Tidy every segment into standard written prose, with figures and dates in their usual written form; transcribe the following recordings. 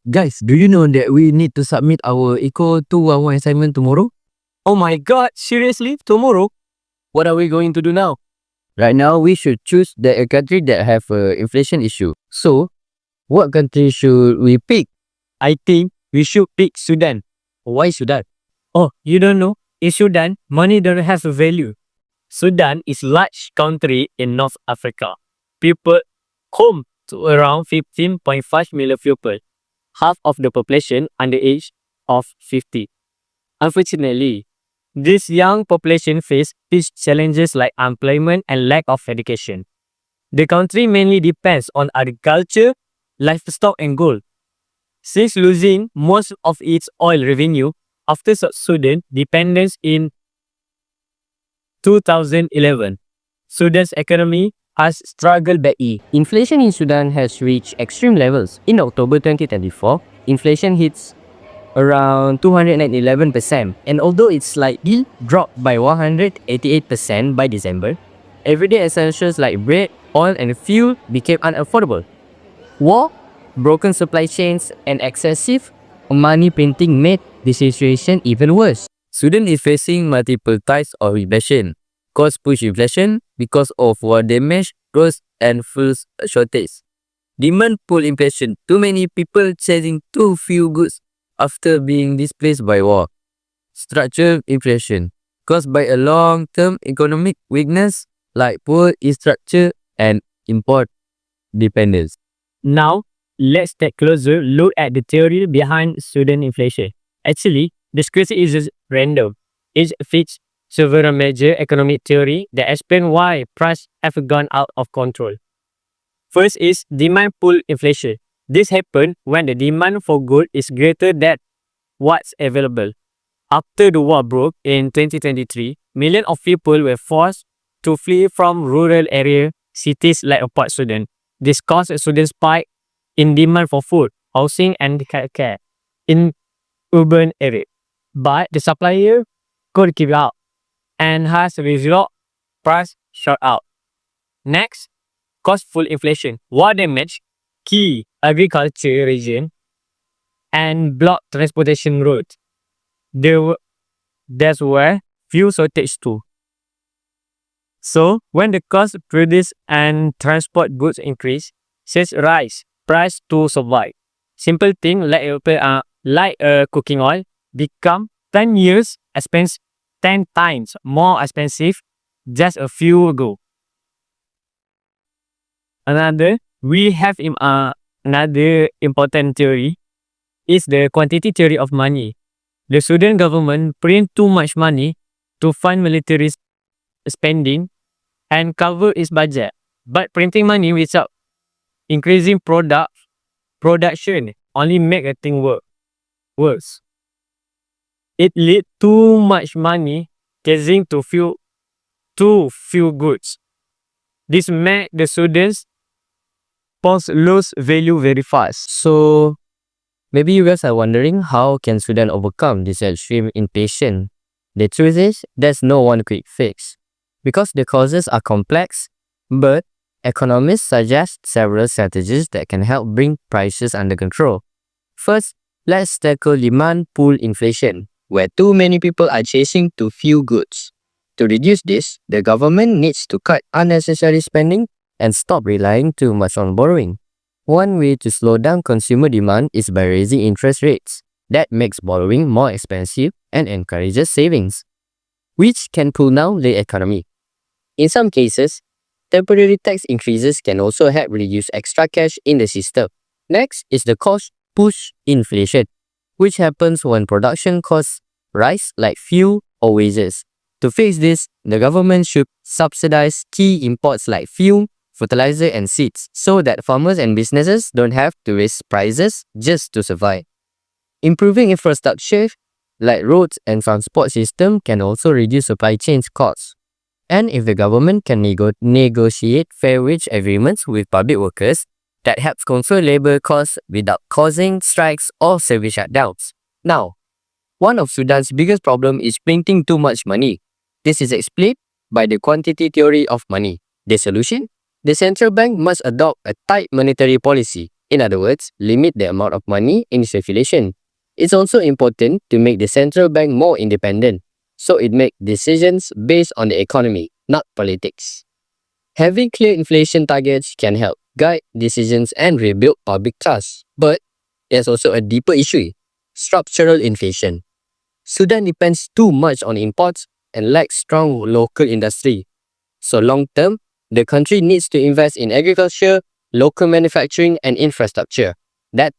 Guys, do you know that we need to submit our ECO211 assignment tomorrow? Oh my god, seriously? Tomorrow? What are we going to do now? Right now, we should choose a country that have a inflation issue. So, what country should we pick? I think we should pick Sudan. Why Sudan? Oh, you don't know? In Sudan, money doesn't have a value. Sudan is large country in North Africa. People come to around 15.5 million people, half of the population under age of 50. Unfortunately, this young population face these challenges like unemployment and lack of education. The country mainly depends on agriculture, livestock and gold. Since losing most of its oil revenue after Sudan dependence in 2011, Sudan's economy has struggled badly. Inflation in Sudan has reached extreme levels. In October 2024, inflation hits around 211%, and although it slightly dropped by 188% by December, everyday essentials like bread, oil, and fuel became unaffordable. War, broken supply chains, and excessive money printing made the situation even worse. Sudan is facing multiple types of inflation. Cost push inflation because of war damage, growth, and fuel shortage. Demand pull inflation. Too many people chasing too few goods after being displaced by war. Structural inflation caused by a long-term economic weakness like poor infrastructure and import dependence. Now, let's take a closer look at the theory behind Sudan inflation. Actually, this question is random. It fits several major economic theory that explain why prices have gone out of control. First is demand pull inflation. This happens when the demand for goods is greater than what's available. After the war broke in 2023, millions of people were forced to flee from rural area cities like Port Sudan. This caused a sudden spike in demand for food, housing, and care in urban areas. But the supplier could keep up, and as a result, price shot out. Next, costful inflation. War damage key agriculture region and blocked transportation routes. That's where fuel shortage too. So when the cost of produce and transport goods increase, sales rise, price to survive. Simple thing like cooking oil become 10 years expensive, 10 times more expensive just a few ago. We have another important theory is the quantity theory of money. The Sudan government print too much money to fund military spending and cover its budget. But printing money without increasing production only make a thing worse. It lead too much money chasing too few goods. This make the Sudan's bonds lose value very fast. So, maybe you guys are wondering how can Sudan overcome this extreme inflation? The truth is, there's no one quick fix. Because the causes are complex, but economists suggest several strategies that can help bring prices under control. First, let's tackle demand pull inflation, where too many people are chasing too few goods. To reduce this, the government needs to cut unnecessary spending and stop relying too much on borrowing. One way to slow down consumer demand is by raising interest rates. That makes borrowing more expensive and encourages savings, which can pull down the economy. In some cases, temporary tax increases can also help reduce extra cash in the system. Next is the cost push inflation, which happens when production costs rise like fuel or wages. To fix this, the government should subsidize key imports like fuel, fertilizer, and seeds so that farmers and businesses don't have to raise prices just to survive. Improving infrastructure like roads and transport system can also reduce supply chain costs. And if the government can negotiate fair wage agreements with public workers, that helps control labor costs without causing strikes or service shutdowns. Now, one of Sudan's biggest problems is printing too much money. This is explained by the quantity theory of money. The solution? The central bank must adopt a tight monetary policy. In other words, limit the amount of money in circulation. It's also important to make the central bank more independent, so it makes decisions based on the economy, not politics. Having clear inflation targets can help guide decisions and rebuild public trust. But there's also a deeper issue: structural inflation. Sudan depends too much on imports and lacks strong local industry. So long term, the country needs to invest in agriculture, local manufacturing, and infrastructure. That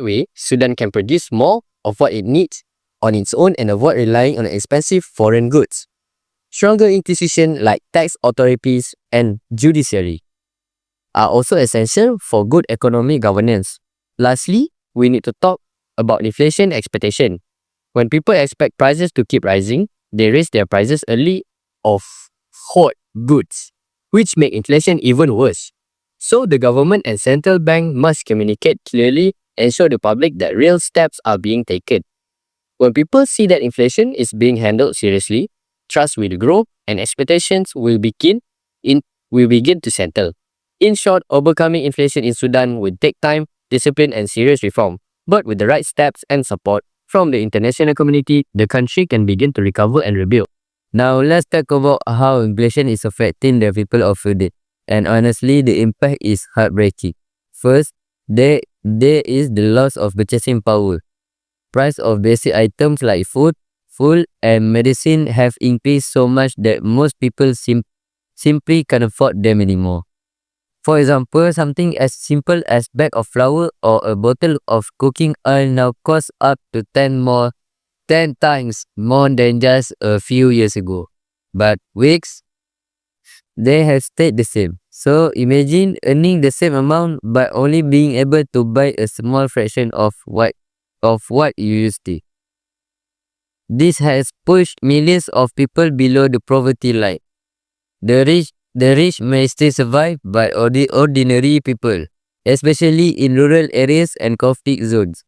way, Sudan can produce more of what it needs on its own and avoid relying on expensive foreign goods. Stronger institutions like tax authorities and judiciary are also essential for good economic governance. Lastly, we need to talk about inflation expectation. When people expect prices to keep rising, they raise their prices early of hot goods, which make inflation even worse. So the government and central bank must communicate clearly and show the public that real steps are being taken. When people see that inflation is being handled seriously, trust will grow and expectations will begin to settle. In short, overcoming inflation in Sudan will take time, discipline, and serious reform. But with the right steps and support from the international community, the country can begin to recover and rebuild. Now let's talk about how inflation is affecting the people of Sudan. And honestly, the impact is heartbreaking. First, there is the loss of purchasing power. Price of basic items like food, and medicine have increased so much that most people simply can't afford them anymore. For example, something as simple as bag of flour or a bottle of cooking oil now costs up to 10 times more than just a few years ago. But wigs, they have stayed the same. So imagine earning the same amount but only being able to buy a small fraction of what you used to. This has pushed millions of people below the poverty line. The rich may still survive, but ordinary people, especially in rural areas and conflict zones,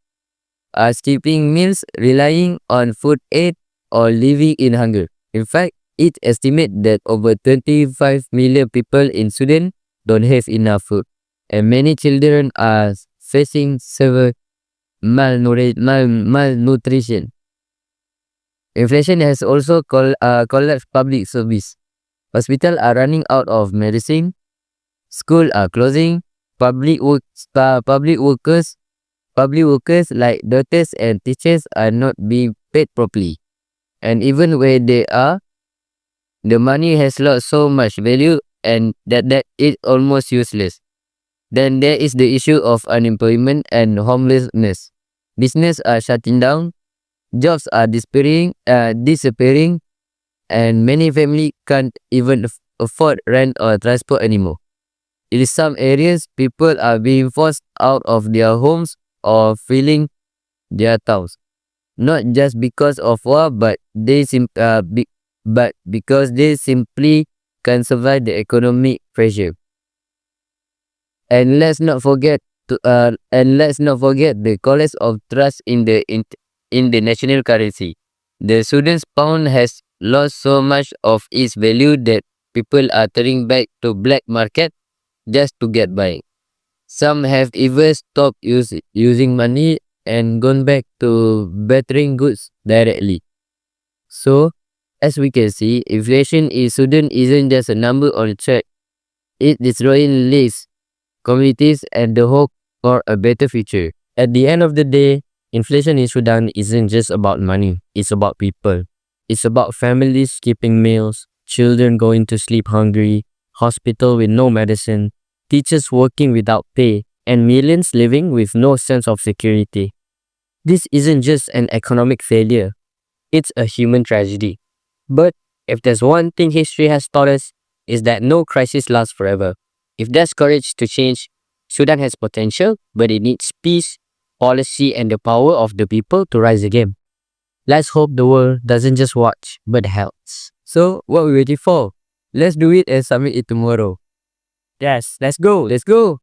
are skipping meals, relying on food aid, or living in hunger. In fact, it's estimated that over 25 million people in Sudan don't have enough food, and many children are facing severe malnutrition. Inflation has also collapsed public service. Hospitals are running out of medicine, schools are closing, public workers like doctors and teachers are not being paid properly. And even where they are, the money has lost so much value and that is almost useless. Then there is the issue of unemployment and homelessness. Businesses are shutting down, jobs are disappearing, and many families can't even afford rent or transport anymore. In some areas, people are being forced out of their homes or fleeing their towns, not just because of war, but because they simply can't survive the economic pressure. And let's not forget the collapse of trust in the national currency. The Sudan's pound has lost so much of its value that people are turning back to black market just to get by. Some have even stopped using money and gone back to bartering goods directly. So, as we can see, inflation in Sudan isn't just a number on a chart. It's destroying lives, communities, and the hope for a better future. At the end of the day, inflation in Sudan isn't just about money, it's about people. It's about families skipping meals, children going to sleep hungry, hospital with no medicine, teachers working without pay, and millions living with no sense of security. This isn't just an economic failure, it's a human tragedy. But if there's one thing history has taught us, is that no crisis lasts forever. If there's courage to change, Sudan has potential, but it needs peace, policy, and the power of the people to rise again. Let's hope the world doesn't just watch, but helps. So, what are we waiting for? Let's do it and submit it tomorrow. Yes, let's go. Let's go!